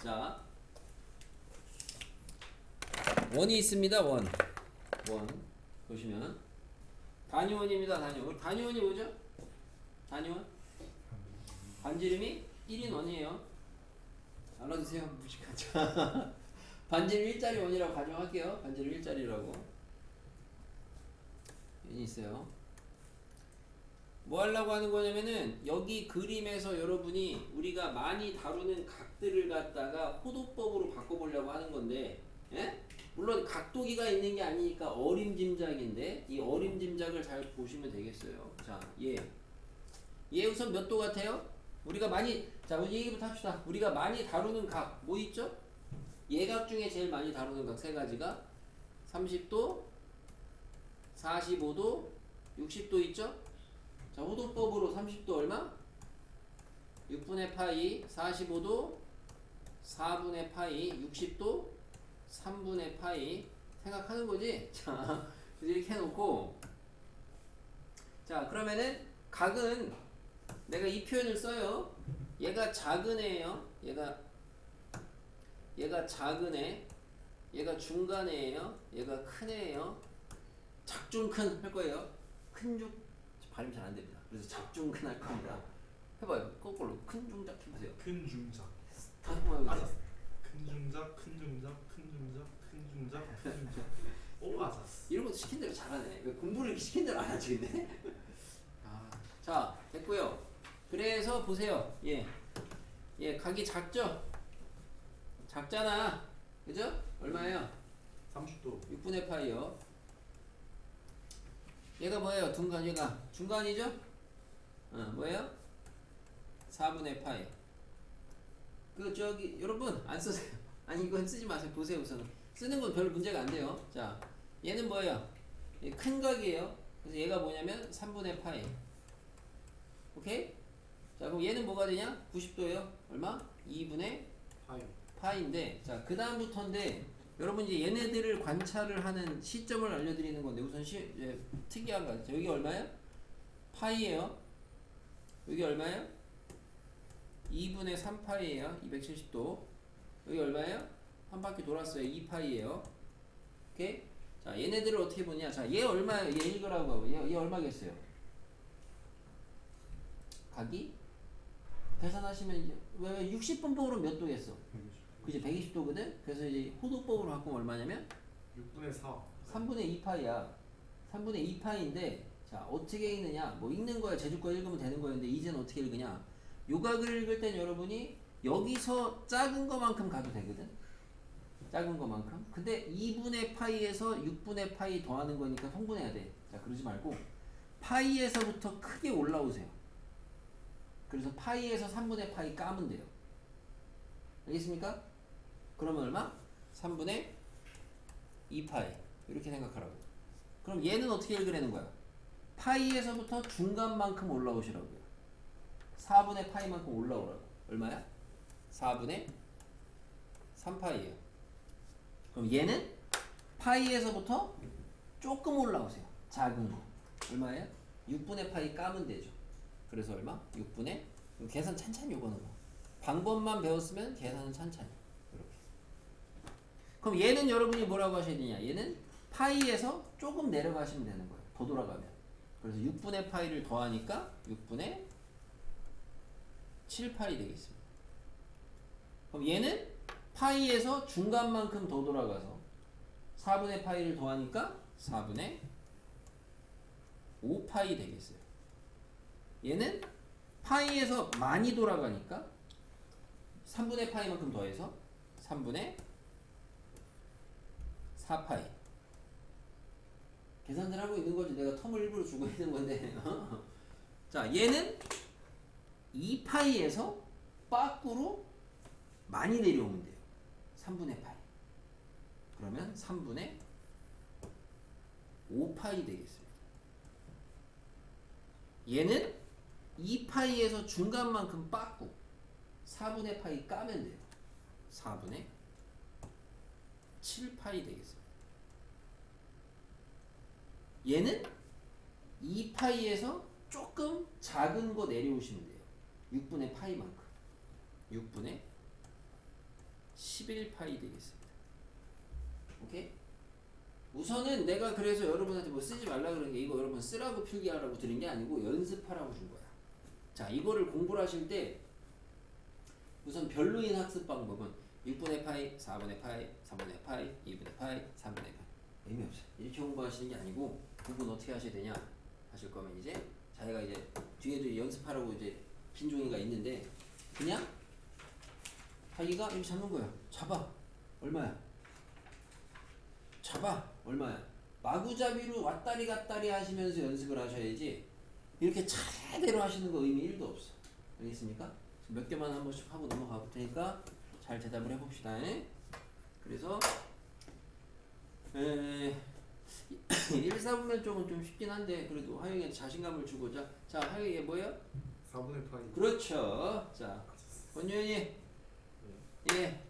자, 원이 있습니다. 원 보시면 단위원입니다. 단위원. 단위원이 뭐죠? 단위원 반지름이 1인 원이에요. 알아두세요. 무식하죠. 반지름 일자리 원이라고 가정할게요. 반지름 일자리라고 원이 있어요. 뭐 하려고 하는 거냐면은 여기 그림에서 여러분이 우리가 많이 다루는 각들을 갖다가 호도법으로 바꿔보려고 하는 건데, 예? 물론 각도기가 있는 게 아니니까 어림짐작인데 이 어림짐작을 잘 보시면 되겠어요. 자, 얘 우선 몇 도 같아요? 우리가 많이, 자, 우리 얘기부터 합시다. 우리가 많이 다루는 각 뭐 있죠? 예각 중에 제일 많이 다루는 각 세 가지가 30도, 45도, 60도 있죠? 자, 호도법으로 30도 얼마? 6분의 파이, 45도 4분의 파이, 60도 3분의 파이 생각하는 거지? 자, 이렇게 해놓고, 자, 그러면은 각은 내가 이 표현을 써요. 얘가 작은 애예요. 얘가 작은 애, 얘가 중간 애예요. 얘가 큰 애예요. 작중큰 할 거예요. 큰중 발음 잘 안 됩니다. 그래서 작중큰 할 겁니다. 해봐요. 거꾸로 큰 중작 해보세요. 큰 중작. 다시 한번 해보세요. 큰 중작, 큰 중작, 큰 중작, 큰 중작, 큰 중작. 오, 아사스. 이런 것도 시킨 대로 잘하네. 왜 공부를 이렇게 시킨 대로 안 하지 근데? 자, 됐고요. 그래서 보세요. 각이 작죠? 작잖아. 그죠? 얼마예요? 30도. 6분의 파이요. 얘가 뭐예요? 얘가 중간이죠? 뭐예요? 4분의 파이. 여러분 안 쓰세요. 아니 이건 쓰지 마세요. 보세요 우선. 쓰는 건 별 문제가 안 돼요. 자, 얘는 뭐예요? 큰 각이에요. 그래서 얘가 뭐냐면 3분의 파이. 오케이? 자, 그럼 얘는 뭐가 되냐? 90도예요. 얼마? 2분의 파이. 파이인데, 자, 그 다음부터인데, 여러분 이제 얘네들을 관찰을 하는 시점을 알려드리는 건데, 우선 특이한 거. 자, 여기 얼마예요? 파이예요. 여기 얼마예요? 2분의 3파이예요. 270도. 여기 얼마예요? 한 바퀴 돌았어요. 2파이예요. 오케이? 자, 얘네들을 어떻게 보냐? 자, 얘 얼마예요? 얘 읽으라고 하고. 얘 얼마겠어요? 각이? 계산하시면 이제 왜 60분법으로 몇 도겠어? 그지? 120도거든? 그래서 이제 호도법으로 바꾸면 얼마냐면 6분의 4. 3분의 2파이야. 3분의 2파이인데, 자, 어떻게 읽느냐? 뭐 읽는 거야. 제주거 읽으면 되는 거였는데, 이제는 어떻게 읽으냐? 요각을 읽을 땐 여러분이 여기서 작은 거만큼 가도 되거든? 작은 거만큼. 근데 2분의 파이에서 6분의 파이 더하는 거니까 통분해야 돼. 자, 그러지 말고 파이에서부터 크게 올라오세요. 그래서 파이에서 3분의 파이 까면 돼요. 알겠습니까? 그러면 얼마? 3분의 2파이. 이렇게 생각하라고. 그럼 얘는 어떻게 읽으라는 거야? 파이에서부터 중간만큼 올라오시라고요. 4분의 파이만큼 올라오라고. 얼마야? 4분의 3파이예요. 그럼 얘는 파이에서부터 조금 올라오세요. 작은 거. 얼마예요? 6분의 파이 까면 되죠. 그래서 얼마? 6분의, 계산 찬찬히 요거는 뭐. 방법만 배웠으면 계산은 찬찬히. 이렇게. 그럼 얘는 여러분이 뭐라고 하셔야 되냐? 얘는 파이에서 조금 내려가시면 되는 거예요. 더 돌아가면. 그래서 6분의 파이를 더하니까 6분의 7파이 되겠습니다. 그럼 얘는 파이에서 중간만큼 더 돌아가서 4분의 파이를 더하니까 4분의 5파이 되겠어요. 얘는 파이에서 많이 돌아가니까 3분의 파이만큼 더해서 3분의 4파이. 계산을 하고 있는 거지. 내가 텀을 일부러 주고 있는 건데. 자, 얘는 2파이에서 밖으로 많이 내려오면 돼요. 3분의 파이. 그러면 3분의 5파이 되겠습니다. 얘는 2파이에서 중간만큼 빠꾸 4분의 파이 까면 돼요. 4분의 7파이 되겠습니다. 얘는 2파이에서 조금 작은 거 내려오시면 돼요. 6분의 파이만큼. 6분의 11파이 되겠습니다. 오케이? 우선은 내가 그래서 여러분한테 뭐 쓰지 말라 그런 게 이거 여러분 쓰라고 필기하라고 드린 게 아니고 연습하라고 준 거야. 자, 이거를 공부를 하실 때 우선 별로인 학습 방법은 6분의 파이, 4분의 파이, 3분의 파이, 2분의 파이, 3분의 파이. 의미 없어요. 이렇게 공부하시는 게 아니고 공부는 어떻게 하셔야 되냐 하실 거면 이제 자기가 이제 뒤에도 연습하라고 이제 빈 종이가 있는데 그냥 자기가 이렇게 잡는 거야. 잡아. 얼마야? 잡아. 얼마야? 마구잡이로 왔다리 갔다리 하시면서 연습을 하셔야지 이렇게 차례대로 하시는 거 의미 1도 없어. 알겠습니까? 몇 개만 한 번씩 하고 넘어가 볼 테니까 잘 대답을 해봅시다. 그래서 1, 4분면 쪽은 좀 쉽긴 한데 그래도 하영이한테 자신감을 주고자. 자, 하영이 얘 뭐예요? 4분의 파이. 그렇죠. 자, 권유현이 예.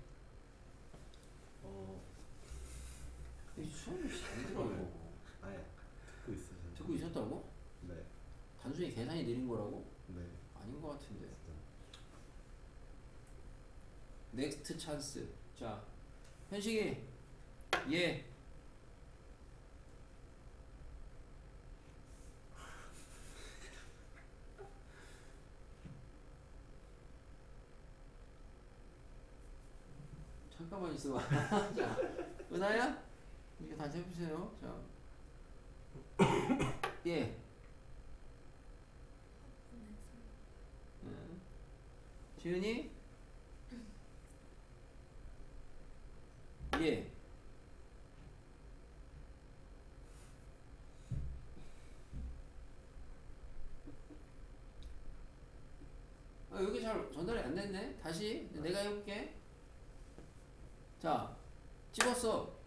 이 수업이 잘 들어. 아예 듣고 있어요. 듣고 있었다고? 네. 단순히 계산이 느린 거라고? 네. 아닌 것 같은데. 넥스트 찬스. 자, 현식이 예. 잠깐만 있어봐. 자, 은하야? 이렇게 다시 해보세요. 자, 예. 지은이? 예. 여기 잘 전달이 안 됐네. 다시 내가 해볼게. 자, 찍었어.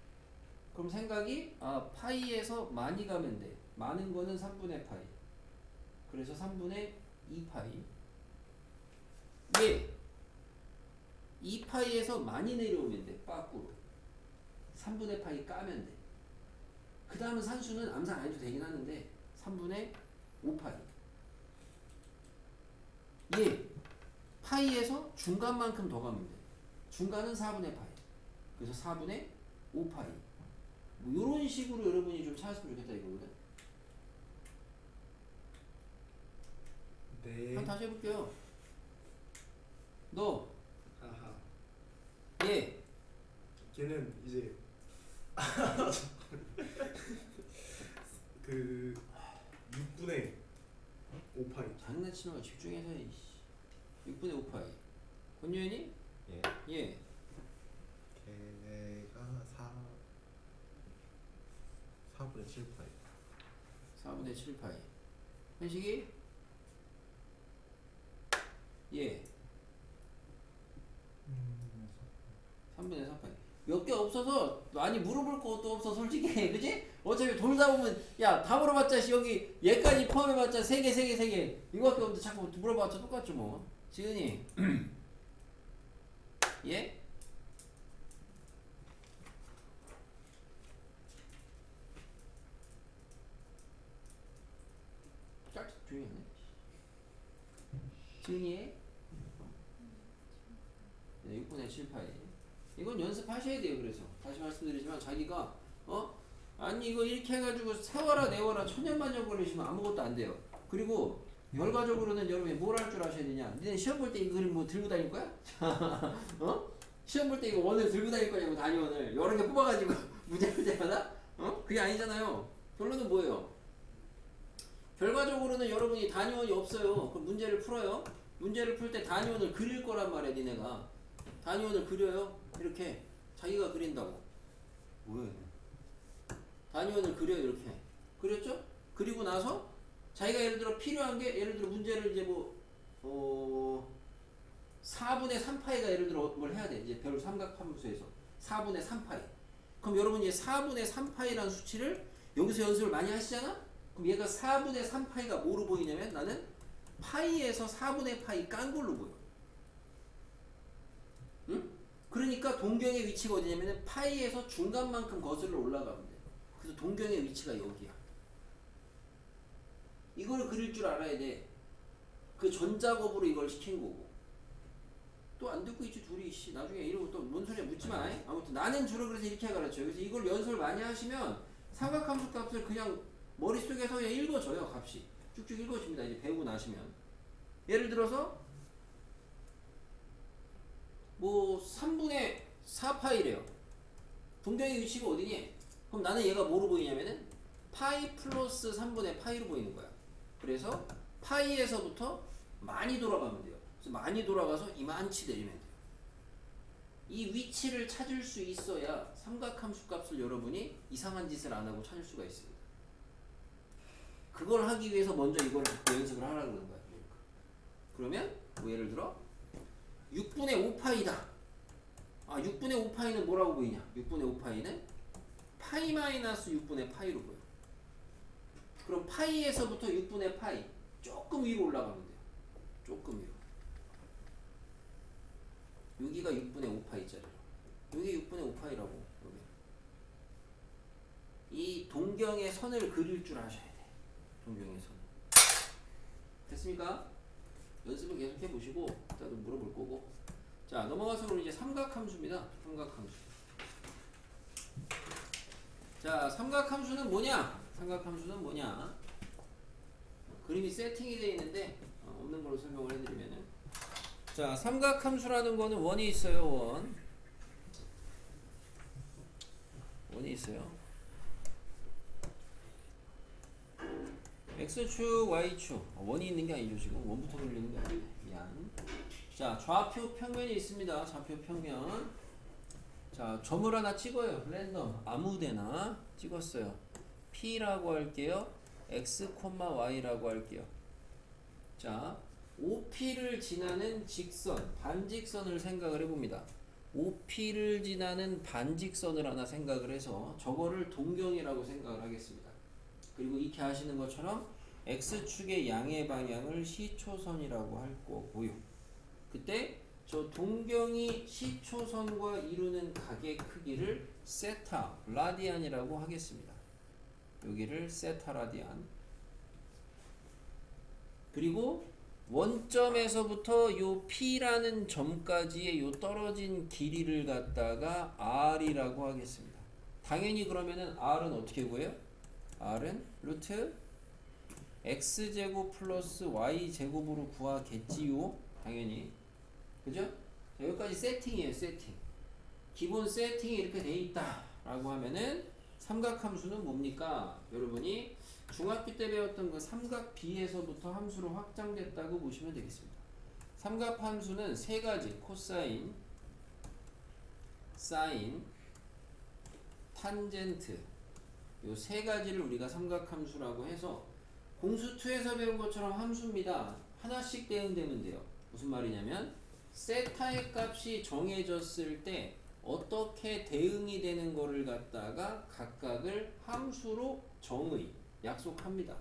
그럼 생각이 파이에서 많이 가면 돼. 많은 거는 3분의 파이. 그래서 3분의 2파이. 예. 2파이에서 많이 내려오면 돼. 빠꾸로. 3분의 파이 까면 돼. 그 다음은 산수는 암산 안 해도 되긴 하는데 3분의 5파이. 예. 파이에서 중간만큼 더 가면 돼. 중간은 4분의 파이. 그래서 4분의 5파이. 뭐 요런 식으로 여러분이 좀 찾았으면 좋겠다 이거거든. 네. 한번 다시 해볼게요. 너 하하. 예. 걔는 이제 그 6분의 5파이. 장난치는 거 집중해서 해. 6분의 5파이. 권유현이? 예. 예. 걔가 4분의 7파이. 4분의 7파이. 현식이? 예. 3분의 4파이. 몇 개 없어서 많이 물어볼 것도 없어 솔직히. 그지? 어차피 돌다 보면 야 다 물어봤자 여기 얘까지 포함해봤자 3개 3개 3개 이거밖에 없는데 자꾸 물어봤자 똑같죠 뭐. 지은이 예? 짝 조용히 하네. 지은이 6분의 7파이. 이건 연습하셔야 돼요. 그래서 다시 말씀드리지만 자기가 아니 이거 이렇게 해가지고 세워라 내워라 천년만년 걸리시면 아무것도 안 돼요. 그리고 결과적으로는 여러분이 뭘 할 줄 아셔야 되냐. 니네 시험 볼 때 이 그림 뭐 들고 다닐 거야? 시험 볼 때 이거 원을 들고 다닐 거냐고 단위원을 여러 개 뽑아가지고 문제 풀 때마다 그게 아니잖아요. 결론은 뭐예요? 결과적으로는 여러분이 단위원이 없어요. 그럼 문제를 풀어요. 문제를 풀 때 단위원을 그릴 거란 말이야. 니네가 단위원을 그려요. 이렇게 자기가 그린다고. 뭐야? 단위원을 그려 이렇게. 그렸죠? 그리고 나서 자기가 예를 들어 필요한 게 예를 들어 문제를 이제 뭐 4분의 3파이가 예를 들어 뭘 해야 돼. 이제 별 삼각함수에서 4분의 3파이. 그럼 여러분이 4분의 3파이라는 수치를 여기서 연습을 많이 하시잖아? 그럼 얘가 4분의 3파이가 뭐로 보이냐면 나는 파이에서 4분의 파이 깐 걸로 보여. 응? 그러니까 동경의 위치가 어디냐면 파이에서 중간만큼 거슬러 올라가면 돼. 그래서 동경의 위치가 여기야. 이걸 그릴 줄 알아야 돼. 그 전작업으로 이걸 시킨 거고. 또 안 듣고 있지 둘이. 나중에 이러고 또 뭔 소리야 묻지 마. 아무튼 나는 주로 그래서 이렇게 가르쳐요. 그래서 이걸 연습을 많이 하시면 삼각함수 값을 그냥 머릿속에서 그냥 읽어져요. 값이 쭉쭉 읽어집니다. 이제 배우고 나시면 예를 들어서 뭐 3분의 4파이래요. 동경의 위치가 어디니? 그럼 나는 얘가 뭐로 보이냐면은 파이 플러스 3분의 파이로 보이는 거야. 그래서 파이에서부터 많이 돌아가면 돼요. 그래서 많이 돌아가서 이만치 내리면 돼요. 이 위치를 찾을 수 있어야 삼각함수 값을 여러분이 이상한 짓을 안 하고 찾을 수가 있습니다. 그걸 하기 위해서 먼저 이걸 연습을 하라고 그러는 거야. 그러면 뭐 예를 들어 6분의 5파이다. 6분의 5파이는 뭐라고 보이냐? 6분의 5파이는 파이 마이너스 6분의 파이로 보여. 그럼 파이에서부터 6분의 파이 조금 위로 올라가면 돼요. 조금 위로. 여기가 6분의 5파이짜리로. 여기 6분의 5파이라고. 이 동경의 선을 그릴 줄 아셔야 돼. 동경의 선. 됐습니까? 연습을 계속 해보시고 이따도 물어볼 거고. 자, 넘어가서 그럼 이제 삼각함수입니다. 삼각함수. 자, 삼각함수는 뭐냐? 삼각함수는 뭐냐? 그림이 세팅이 되어 있는데 없는 걸로 설명을 해드리면은, 자, 삼각함수라는 거는 원이 있어요. 원이 있어요. x축, y축. 원이 있는 게 아니죠. 지금 원부터 돌리는 게 아니에요. 미안. 자, 좌표 평면이 있습니다. 좌표 평면. 자, 점을 하나 찍어요. 랜덤 아무데나 찍었어요. P라고 할게요. X, Y라고 할게요. 자, OP를 지나는 직선, 반직선을 생각을 해봅니다. OP를 지나는 반직선을 하나 생각을 해서 저거를 동경이라고 생각을 하겠습니다. 그리고 이렇게 하시는 것처럼 X축의 양의 방향을 시초선이라고 할 거고요. 그때 저 동경이 시초선과 이루는 각의 크기를 세타 라디안이라고 하겠습니다. 여기를 세타 라디안. 그리고 원점에서부터 요 P라는 점까지의 요 떨어진 길이를 갖다가 R이라고 하겠습니다. 당연히 그러면은 R은 어떻게 구해요? R은 루트 X제곱 플러스 Y제곱으로 구하겠지요. 당연히. 그죠? 자, 여기까지 세팅이에요. 세팅. 기본 세팅이 이렇게 돼 있다 라고 하면은 삼각함수는 뭡니까? 여러분이 중학교 때 배웠던 그 삼각비에서부터 함수로 확장됐다고 보시면 되겠습니다. 삼각함수는 세 가지, 코사인, 사인, 탄젠트, 요 세 가지를 우리가 삼각함수라고 해서 공수2에서 배운 것처럼 함수입니다. 하나씩 대응되면 돼요. 무슨 말이냐면 세타의 값이 정해졌을 때 어떻게 대응이 되는 거를 갖다가 각각을 함수로 정의, 약속합니다.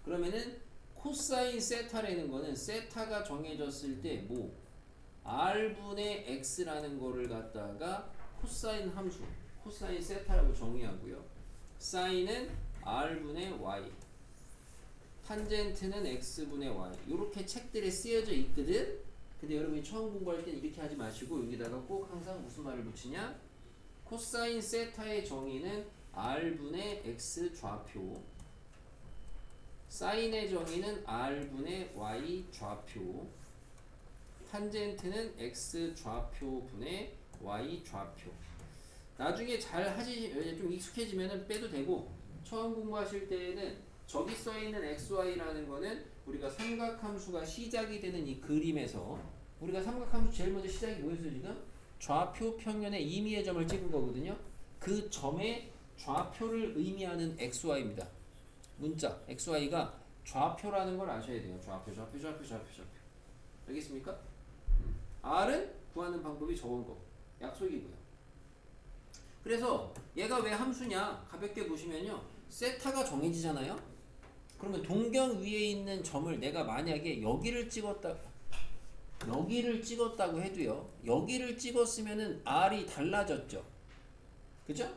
그러면은 코사인 세타라는 거는 세타가 정해졌을 때 뭐 R분의 X라는 거를 갖다가 코사인 함수, 코사인 세타라고 정의하고요. 사인은 R분의 Y, 탄젠트는 X분의 Y. 이렇게 책들에 쓰여져 있거든. 근데 여러분이 처음 공부할 때는 이렇게 하지 마시고 여기다가 꼭 항상 무슨 말을 붙이냐? 코사인 세타의 정의는 R분의 X 좌표, 사인의 정의는 R분의 Y 좌표, 탄젠트는 X 좌표분의 Y 좌표. 나중에 잘 하시, 좀 익숙해지면은 빼도 되고, 처음 공부하실 때에는 저기 써있는 XY라는 거는 우리가 삼각함수가 시작이 되는 이 그림에서 우리가 삼각함수 제일 먼저 시작이 뭐였어요 지금? 좌표 평면에 임의의 점을 찍은 거거든요. 그 점의 좌표를 의미하는 XY입니다. 문자 XY가 좌표라는 걸 아셔야 돼요. 좌표. 알겠습니까? R은 구하는 방법이 적은 거. 약속이고요. 그래서 얘가 왜 함수냐? 가볍게 보시면요. 세타가 정해지잖아요. 그러면 동경 위에 있는 점을 내가 만약에 여기를 찍었다고 해도요. 여기를 찍었으면은 R이 달라졌죠. 그죠?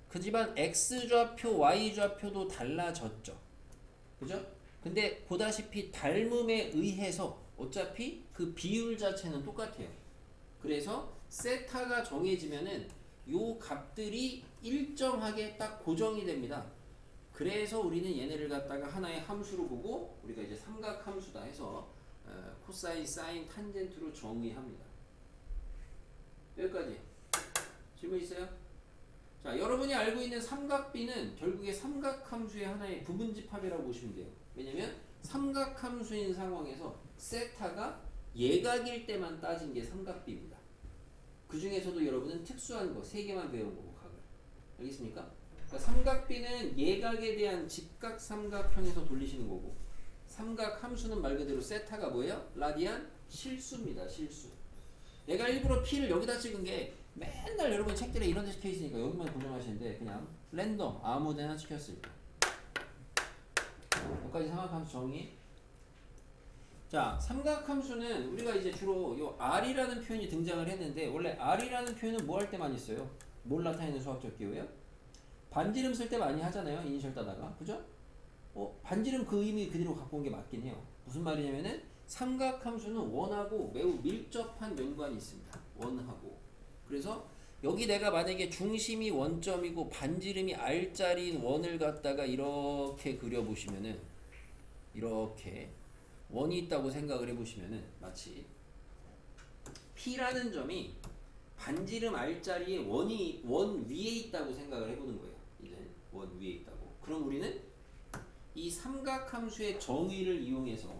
그지만 X좌표, Y좌표도 달라졌죠. 그죠? 근데 보다시피 닮음에 의해서 어차피 그 비율 자체는 똑같아요. 그래서 세타가 정해지면은 요 값들이 일정하게 딱 고정이 됩니다. 그래서 우리는 얘네를 갖다가 하나의 함수로 보고 우리가 이제 삼각 함수다 해서 코사인, 사인, 탄젠트로 정의합니다. 여기까지 질문 있어요? 자, 여러분이 알고 있는 삼각비는 결국에 삼각함수의 하나의 부분집합이라고 보시면 돼요. 왜냐면 삼각함수인 상황에서 세타가 예각일 때만 따진 게 삼각비입니다. 그 중에서도 여러분은 특수한 거 3개만 배운 거고 각을. 알겠습니까? 그러니까 삼각비는 예각에 대한 직각삼각형에서 돌리시는 거고 삼각함수는 말 그대로 세타가 뭐예요? 라디안 실수입니다. 실수. 내가 일부러 P를 여기다 찍은 게 맨날 여러분 책들에 이런 데 찍혀 있으니까 여기만 고정하시는데 그냥 랜덤 아무 데나 찍혔을 때 여기까지 삼각함수 정의. 자, 삼각함수는 우리가 이제 주로 요 R이라는 표현이 등장을 했는데 원래 R이라는 표현은 뭐 할 때 많이 써요? 뭘 나타내는 수학적 기호예요? 반지름 쓸 때 많이 하잖아요. 이니셜 따다가. 그죠? 반지름 그 의미 그대로 갖고 온 게 맞긴 해요. 무슨 말이냐면은 삼각함수는 원하고 매우 밀접한 연관이 있습니다. 원하고. 그래서 여기 내가 만약에 중심이 원점이고 반지름이 R자리인 원을 갖다가 이렇게 그려보시면은 이렇게 원이 있다고 생각을 해보시면은 마치 P라는 점이 반지름 R자리에 원 위에 있다고 생각을 해보는 거예요. 이제 원 위에 있다고. 그럼 우리는 이 삼각함수의 정의를 이용해서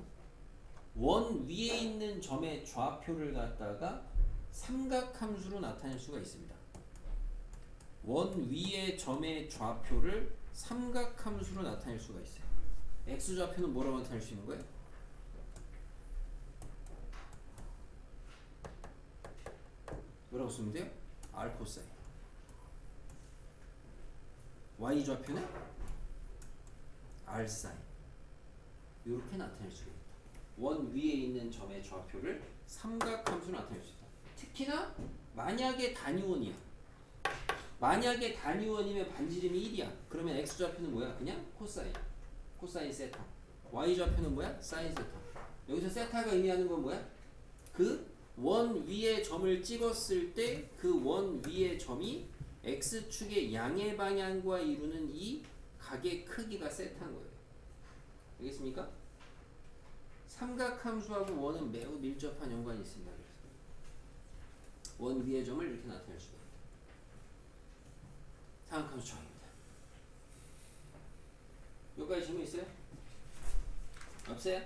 원 위에 있는 점의 좌표를 갖다가 삼각함수로 나타낼 수가 있습니다. 원 위의 점의 좌표를 삼각함수로 나타낼 수가 있어요. x좌표는 뭐라고 나타낼 수 있는 거예요? 뭐라고 쓰면 돼요? r 코사인. y좌표는 r 사인. 이렇게 나타낼 수가 있다. 원 위에 있는 점의 좌표를 삼각함수로 나타낼 수 있다. 특히나 만약에 단위원이야. 만약에 단위원이면 반지름이 1이야. 그러면 x좌표는 뭐야? 그냥 코사인. 코사인 세타. y좌표는 뭐야? 사인 세타. 여기서 세타가 의미하는 건 뭐야? 그 원 위에 점을 찍었을 때 그 원 위의 점이 x축의 양의 방향과 이루는 이 각의 크기가 세타인 거예요. 알겠습니까? 삼각함수하고 원은 매우 밀접한 연관이 있습니다. 그래서 원 위의 점을 이렇게 나타낼 수가 있다. 삼각함수 정의입니다. 여기까지 질문 있어요? 없어요?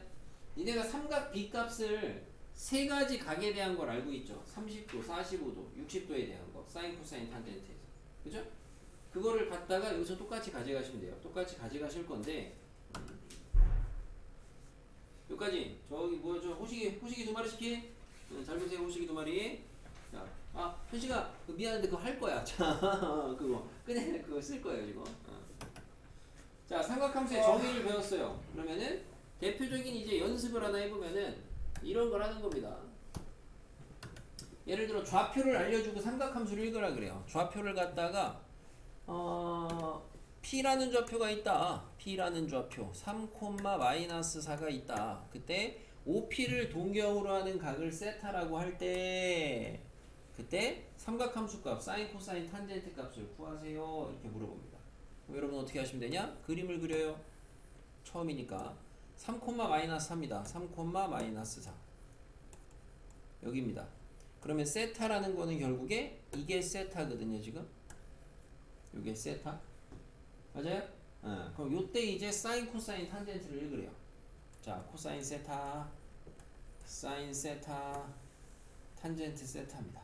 니네가 삼각 B값을 3가지 각에 대한 걸 알고 있죠? 30도, 45도, 60도에 대한 거. 사인, 코사인, 탄젠트에서. 그죠? 그거를 갖다가 여기서 똑같이 가져가시면 돼요. 똑같이 가져가실 건데 여기까지 저기 뭐죠? 호식이 2마리 시키? 잘 보세요. 호식이 2마리. 자, 현식아 미안한데 그거 할 거야. 자, 그거 끄내 그거 쓸 거예요 지금. 자, 삼각함수의 정의를 배웠어요. 그러면은 대표적인 이제 연습을 하나 해보면은 이런 걸 하는 겁니다. 예를 들어 좌표를 알려주고 삼각함수를 읽으라 그래요. 좌표를 갖다가 P라는 좌표가 있다. P라는 좌표 3,-4가 있다. 그때 OP를 동경으로 하는 각을 세타라고 할 때 그때 삼각함수 값 사인, 코사인, 탄젠트 값을 구하세요. 이렇게 물어봅니다. 그럼 여러분 어떻게 하시면 되냐? 그림을 그려요. 처음이니까 3,-4입니다. 3,-4 여기입니다. 그러면 세타라는 거는 결국에 이게 세타거든요. 지금 이게 세타 맞아요? 그럼 요때 이제 사인, 코사인, 탄젠트를 읽으래요. 자, 코사인 세타, 사인 세타, 탄젠트 세타입니다.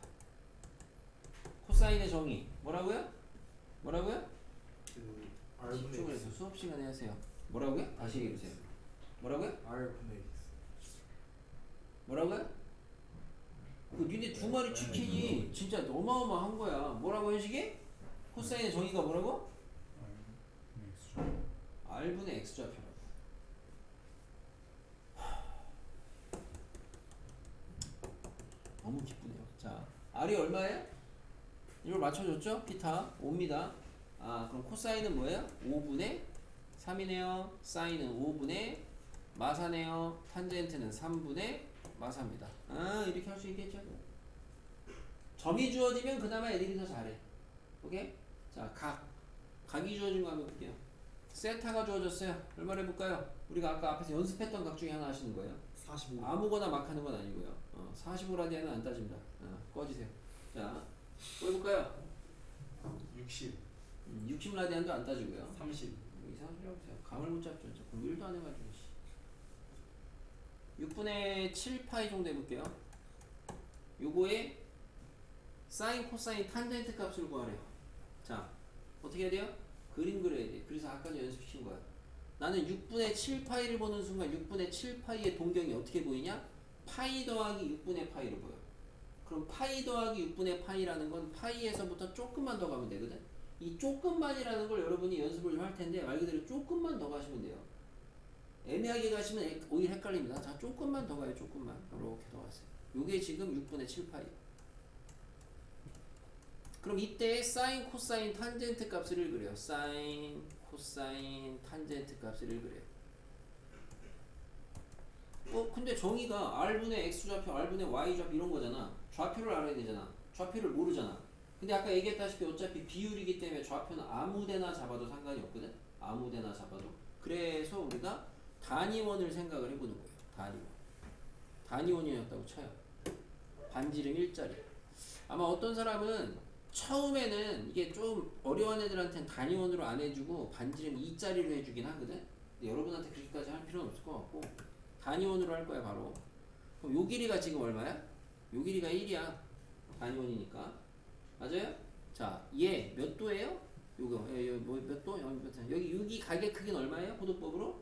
코사인의 정의 뭐라고요? 뭐라고요? 집중을 해서 수업 시간에 하세요. 뭐라고요? 다시 얘기해 주세요. 뭐라고요? R분의 X. 뭐라고요? 그 니네 2마리 치킨이 진짜 어마어마한 거야. 뭐라고 현식이? 코사인의 정의가 뭐라고? R분의 X좌표라고. 너무 기쁘네요. 자, R이 얼마예요? 이걸 맞춰줬죠? 피타 5입니다. 그럼 코사인은 뭐예요? 5분의 3이네요. 사인은 5분의 마사네요. 탄젠트는 3분의 마사입니다. 이렇게 할 수 있겠죠? 점이 주어지면 그나마 애들이 더 잘해. 오케이? 자, 각이 주어진 거 한번 볼게요. 세타가 주어졌어요. 얼마나 해볼까요? 우리가 아까 앞에서 연습했던 각 중에 하나 하시는 거예요. 45. 아무거나 막 하는 건 아니고요. 45라디안은 안 따집니다. 꺼지세요. 자, 뭐 해볼까요? 60. 60라디안도 안 따지고요. 30. 이상한 소리 하고 있어요. 감을 못 잡죠. 공부 1도 안 해가지고. 6분의 7파이 정도 해볼게요. 요거에 사인, 코사인, 탄젠트 값을 구하래요. 자, 어떻게 해야 돼요? 그림 그려야 돼. 그래서 아까 전에 연습시킨 거야. 나는 6분의 7파이를 보는 순간 6분의 7파이의 동경이 어떻게 보이냐? 파이 더하기 6분의 파이로 보여. 그럼 파이 더하기 6분의 파이라는 건 파이에서부터 조금만 더 가면 되거든? 이 조금만이라는 걸 여러분이 연습을 좀 할 텐데 말 그대로 조금만 더 가시면 돼요. 애매하게 가시면 오히려 헷갈립니다. 자, 조금만 더 가요. 조금만. 이렇게 더 가세요. 요게 지금 6분의 7파이. 그럼 이때 사인, 코사인, 탄젠트 값을 그래요. 사인, 코사인, 탄젠트 값을 그래요. 근데 정의가 R분의 X좌표, R분의 Y좌표 이런 거잖아. 좌표를 알아야 되잖아. 좌표를 모르잖아. 근데 아까 얘기했다시피 어차피 비율이기 때문에 좌표는 아무데나 잡아도 상관이 없거든. 아무데나 잡아도. 그래서 우리가 단위원을 생각을 해보는 거예요. 단위원. 단위원이었다고 쳐요. 반지름 1짜리. 아마 어떤 사람은 처음에는 이게 좀 어려운 애들한테는 단위원으로 안 해주고 반지름 2짜리로 해주긴 하거든. 근데 여러분한테 그렇게까지 할 필요는 없을 것 같고 단위원으로 할 거야 바로. 그럼 요 길이가 지금 얼마야? 요 길이가 1이야. 단위원이니까. 맞아요? 자, 얘 몇 도예요? 요거 몇 도? 여기 6이 가게 크기는 얼마예요? 호도법으로?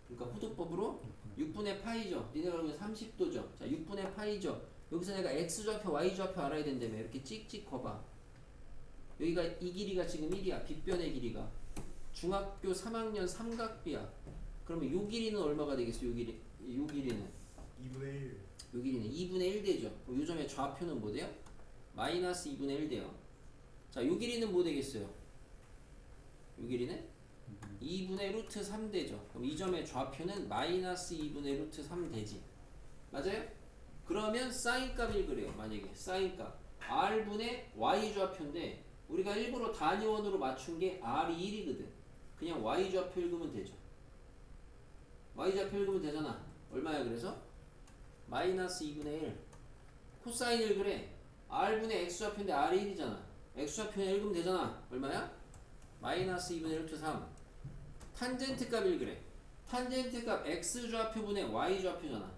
그러니까 호도법으로 6분의 파이죠. 니네가 그러면 30도죠. 자, 6분의 파이죠. 여기서 내가 x좌표, y좌표 알아야 된다며. 이렇게 찍찍 커봐. 여기가 이 길이가 지금 1이야. 빗변의 길이가. 중학교 3학년 삼각비야. 그러면 요 길이는 얼마가 되겠어? 요 길이는 2분의 1. 요 길이는 2분의 1 되죠. 요 점의 좌표는 뭐 돼요? 마이너스 2분의 1 돼요. 자, 요 길이는 뭐 되겠어요? 요 길이는 2분의 루트 3 되죠. 그럼 이 점의 좌표는 마이너스 2분의 루트 3 되지. 맞아요? 그러면 사인 값을 그래요. 만약에 사인 값 R분의 Y좌표인데 우리가 일부러 단위원으로 맞춘 게 R이 1이거든. 그냥 Y좌표 읽으면 되죠. Y좌표 읽으면 되잖아. 얼마야 그래서? 마이너스 2분의 1 코사인을 그래. R분의 X좌표인데 R이 1이잖아. X좌표는 읽으면 되잖아. 얼마야? 마이너스 2분의 루트 3 탄젠트 값을 그래. 탄젠트 값 X좌표분의 Y좌표잖아.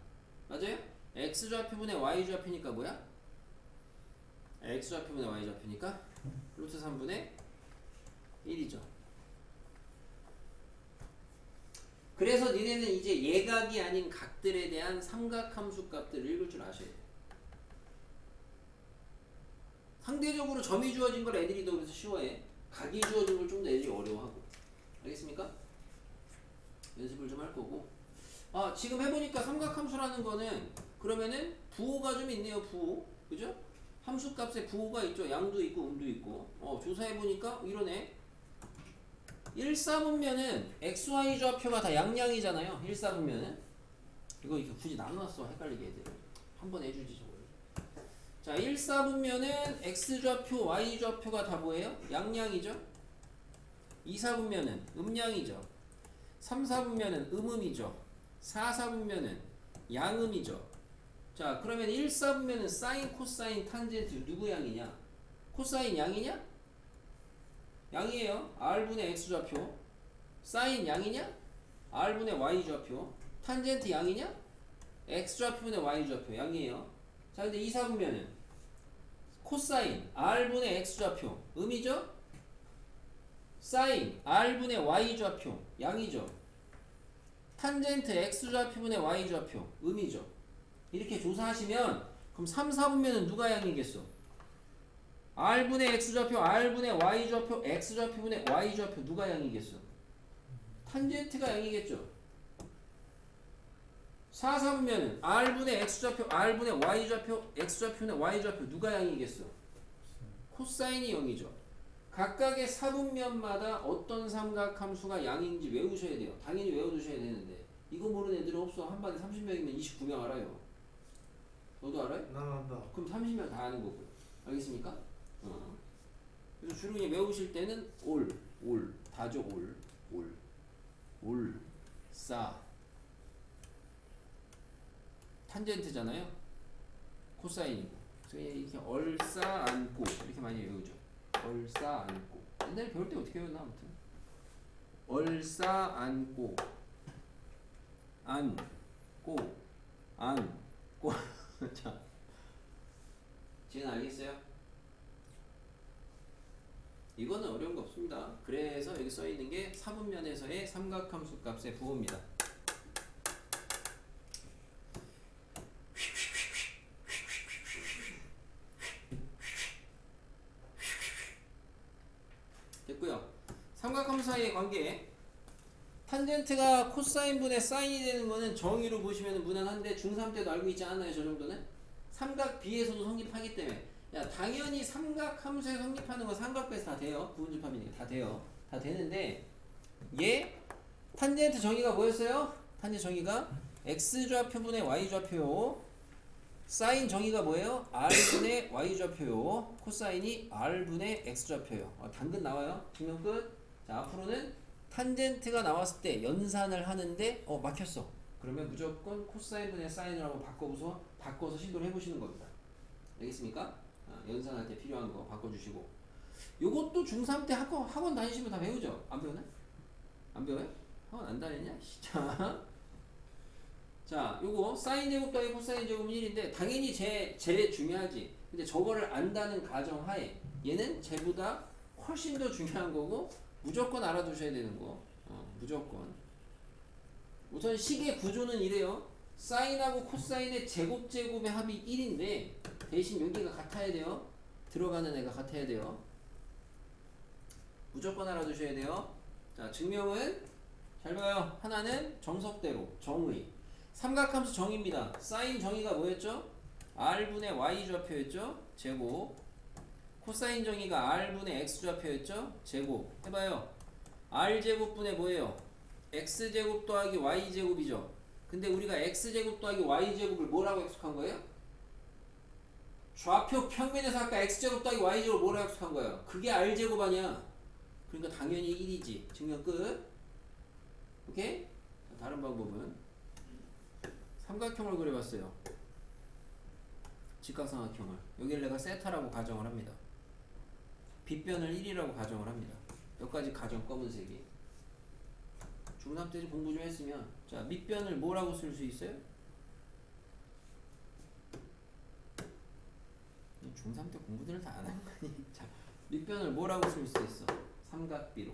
맞아요? X좌표분의 Y좌표니까 뭐야? X좌표분의 Y좌표니까 루트 3분의 1이죠. 그래서 니네는 이제 예각이 아닌 각들에 대한 삼각함수 값들을 읽을 줄 아셔야 돼요. 상대적으로 점이 주어진 걸 애들이 더 그래서 쉬워해. 각이 주어진 걸 좀 더 애들이 어려워하고. 알겠습니까? 연습을 좀 할 거고. 지금 해보니까 삼각함수라는 거는 그러면은 부호가 좀 있네요. 부호. 그죠? 함수값에 부호가 있죠. 양도 있고 음도 있고. 조사해보니까 이러네. 1사분면은 XY 좌표가 다 양양이잖아요. 1사분면은. 이거 이렇게 굳이 나눠놨어. 헷갈리게 애들. 한번 해주지 저걸. 자, 1사분면은 X좌표, Y좌표가 다 뭐예요? 양양이죠. 2사분면은 음양이죠. 3사분면은 음음이죠. 4사분면은 양음이죠. 자, 그러면 1사분면은 사인, 코사인, 탄젠트 누구 양이냐? 코사인 양이냐? 양이에요. R분의 X좌표. 사인 양이냐? R분의 Y좌표. 탄젠트 양이냐? X좌표분의 Y좌표 양이에요. 자, 근데 2사분면은 코사인 R분의 X좌표 음이죠? 사인 R분의 Y좌표 양이죠. 탄젠트 X좌표분의 Y좌표 음이죠. 이렇게 조사하시면 그럼 3, 4분면은 누가 양이겠어? R분의 X좌표, R분의 Y좌표, X좌표분의 Y좌표 누가 양이겠어? 탄젠트가 양이겠죠. 4, 4분면은 R분의 X좌표, R분의 Y좌표, X좌표분의 Y좌표 누가 양이겠어? 코사인이 0이죠. 각각의 사분면마다 어떤 삼각함수가 양인지 외우셔야 돼요. 당연히 외워두셔야 되는데 이거 모르는 애들은 없어. 한 반에 30명이면 29명 알아요. 너도 알아요? 난 안다. 그럼 30명 다 아는 거고요. 알겠습니까? 그래서 주로 그냥 외우실 때는 올, 다죠, 올, 싸. 탄젠트잖아요. 코사인이고. 그래서 그냥 이렇게 얼싸 안고 이렇게 많이 외우죠. 얼싸 안고. 옛날에 배울 때 어떻게 외웠나 아무튼. 얼싸 안고, 안고, 안고. 자, 지금 알겠어요? 이거는 어려운 거 없습니다. 그래서 여기 써 있는 게 사분면에서의 삼각함수 값의 부호입니다. 됐고요. 삼각함수 사이의 관계. 탄젠트가 코사인분의 사인이 되는 거는 정의로 보시면 무난한데 중3 때도 알고 있지 않나요? 저 정도는? 삼각 B에서도 성립하기 때문에 야 당연히 삼각 함수에 성립하는 건 삼각배에서 다 돼요. 부분집합이니까 다 돼요. 다 되는데 얘 탄젠트 정의가 뭐였어요? 탄젠트 정의가 x좌표분의 y좌표요. 사인 정의가 뭐예요? r분의 y좌표요. 코사인이 r분의 x좌표요. 당근 나와요. 증명 끝. 자 앞으로는 탄젠트가 나왔을 때 연산을 하는데 막혔어. 그러면 무조건 코사인분의 사인을 한번 바꿔서 시도를 해보시는 겁니다. 알겠습니까? 연산할 때 필요한 거 바꿔주시고. 요것도 중3 때 학원 다니시면 다 배우죠? 안 배우나? 안 배워요? 학원 안 다녔냐? 자, 요거 사인 제곱 더하기 코사인 제곱은 1인데 당연히 제 중요하지. 근데 저거를 안다는 가정하에 얘는 쟤보다 훨씬 더 중요한 거고 무조건 알아두셔야 되는 거. 무조건. 우선 식의 구조는 이래요. 사인하고 코사인의 제곱의 합이 1인데 대신 여기가 같아야 돼요. 들어가는 애가 같아야 돼요. 무조건 알아두셔야 돼요. 자, 증명은 잘 봐요. 하나는 정석대로 정의. 삼각함수 정의입니다. 사인 정의가 뭐였죠? r분의 y좌표였죠? 제곱. 코사인 정의가 r분의 x좌표였죠? 제곱. 해봐요. r제곱분의 뭐예요? x제곱 더하기 y제곱이죠. 근데 우리가 x제곱 더하기 y제곱을 뭐라고 약속한 거예요? 좌표 평면에서 아까 x제곱 더하기 y제곱 뭐라고 약속한 거예요? 그게 r제곱 아니야. 그러니까 당연히 1이지. 증명 끝. 오케이? 다른 방법은 삼각형을 그려봤어요. 직각삼각형을. 여기를 내가 세타라고 가정을 합니다. 빗변을 1이라고 가정을 합니다. 여기까지 가정 검은색이. 중3 때 공부 좀 했으면 자 밑변을 뭐라고 쓸 수 있어요? 중3 때 공부들을 다 안 한 거니. 자 밑변을 뭐라고 쓸 수 있어? 삼각비로.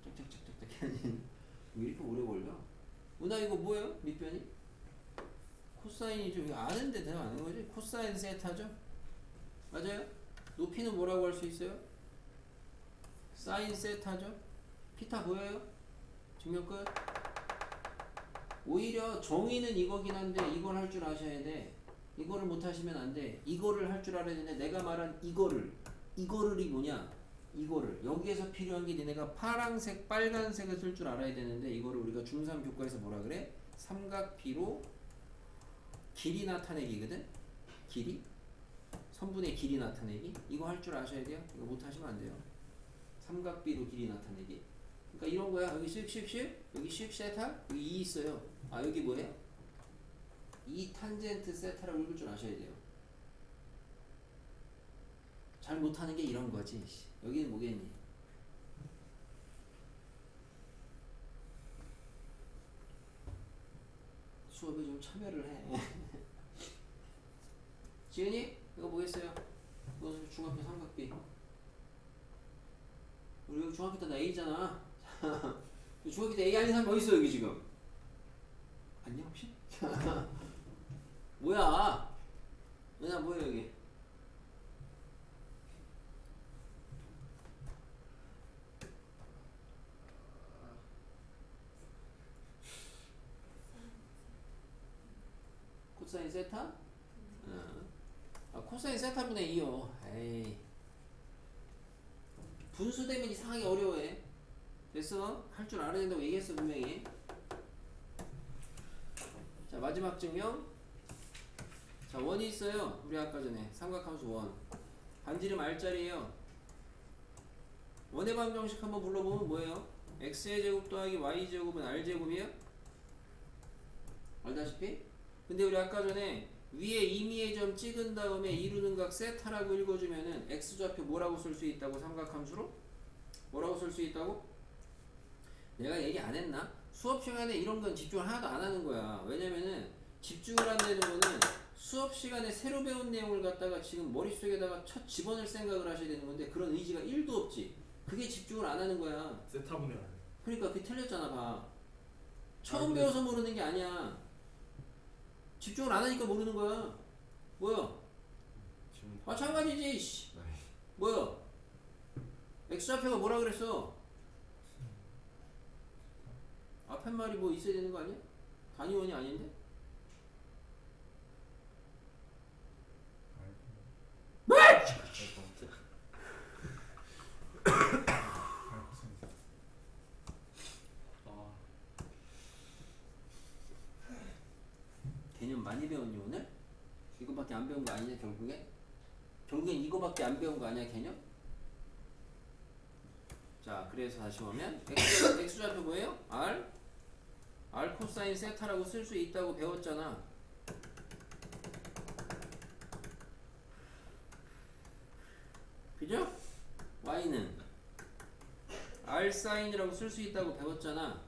짝짝짝짝짝 하니 왜 이렇게 오래 걸려? 누나 이거 뭐예요? 밑변이? 코사인이죠. 이거 아는데 내가 아는 거지? 코사인 세타죠? 맞아요? 높이는 뭐라고 할 수 있어요? 사인 세타죠? 피타 보여요? 증명 끝. 오히려 정의는 이거긴 한데 이걸 할 줄 아셔야 돼. 이거를 못 하시면 안 돼. 이거를 할 줄 알아야 되는데 내가 말한 이거를이 뭐냐? 이거를 여기에서 필요한 게 니네가 파란색, 빨간색을 쓸 줄 알아야 되는데 이거를 우리가 중3 교과에서 뭐라 그래? 삼각비로 길이 나타내기거든? 길이? 선분의 길이 나타내기? 이거 할 줄 아셔야 돼요? 이거 못 하시면 안 돼요. 삼각비로 길이 나타내기. 그러니까 이런 거야. 여기 씩 여기 씩 세타, 여기 2 있어요. 아 여기 뭐예요? 2 탄젠트 세타라고 읽을 줄 아셔야 돼요. 잘 못하는 게 이런 거지. 여기는 뭐겠니? 수업에 좀 참여를 해. 지은이 이거 뭐겠어요? 이거 중학교 삼각비. 우리 여기 중학교 때 나 A잖아. 중학교 때 A 아닌 사람 어디 있어 여기 지금? 아니야 혹시? 뭐야? 누나 뭐야 여기? 코사인 세타? 코사인 세타분의 2요. 에이. 분수되면 이상하게 어려워해. 됐어? 할 줄 알아야 된다고 얘기했어 분명히. 자 마지막 증명. 자 원이 있어요. 우리 아까 전에 삼각함수 원. 반지름 R자리에요. 원의 방정식 한번 불러보면 뭐예요? x의 제곱 더하기 y 제곱은 r 제곱이에요? 알다시피? 근데 우리 아까 전에 위에 임의의 점 찍은 다음에 이루는 각 세타라고 읽어주면은 x좌표 뭐라고 쓸 수 있다고? 삼각함수로? 뭐라고 쓸 수 있다고? 내가 얘기 안 했나? 수업 시간에 이런 건 집중을 하나도 안 하는 거야. 왜냐면은 집중을 한다는 거는 수업 시간에 새로 배운 내용을 갖다가 지금 머릿속에다가 첫 집어넣을 생각을 하셔야 되는 건데 그런 의지가 1도 없지. 그게 집중을 안 하는 거야. 세타분의 R. 그러니까 그게 틀렸잖아. 봐. 처음 근데- 배워서 모르는 게 아니야. 집중을 안 하니까 모르는 거야. 뭐야? 지금 마찬가지지. 씨. 네. 뭐야? x좌표가 뭐라 그랬어? 앞에 말이 뭐 있어야 되는 거 아니야? 단위원이 아닌데? 아, 개념 많이 배웠니 오늘? 이거밖에 안 배운 거 아니냐 결국에? 결국엔 이거밖에 안 배운 거 아니야 개념? 자 그래서 다시 보면 x좌표 뭐예요? r 코사인 세타라고 쓸 수 있다고 배웠잖아. 그죠? y는 r 사인이라고 쓸 수 있다고 배웠잖아.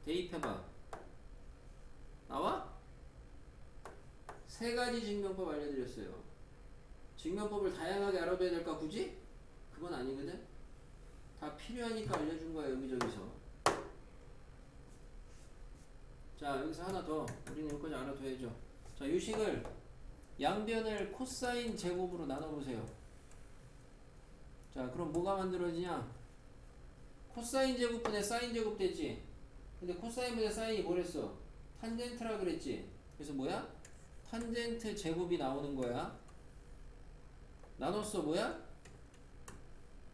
대입해봐. 나와? 세 가지 증명법 알려드렸어요. 증명법을 다양하게 알아둬야 될까 굳이? 그건 아니거든. 다 필요하니까 알려준 거야 여기저기서. 자 여기서 하나 더 우리는 여기까지 알아둬야죠. 자 유식을 양변을 코사인 제곱으로 나눠보세요. 자 그럼 뭐가 만들어지냐? 코사인 제곱분의 사인 제곱 되지. 근데 코사인분의 사인이 뭐랬어? 탄젠트라 그랬지. 그래서 뭐야? 탄젠트 제곱이 나오는 거야. 나눴어 뭐야?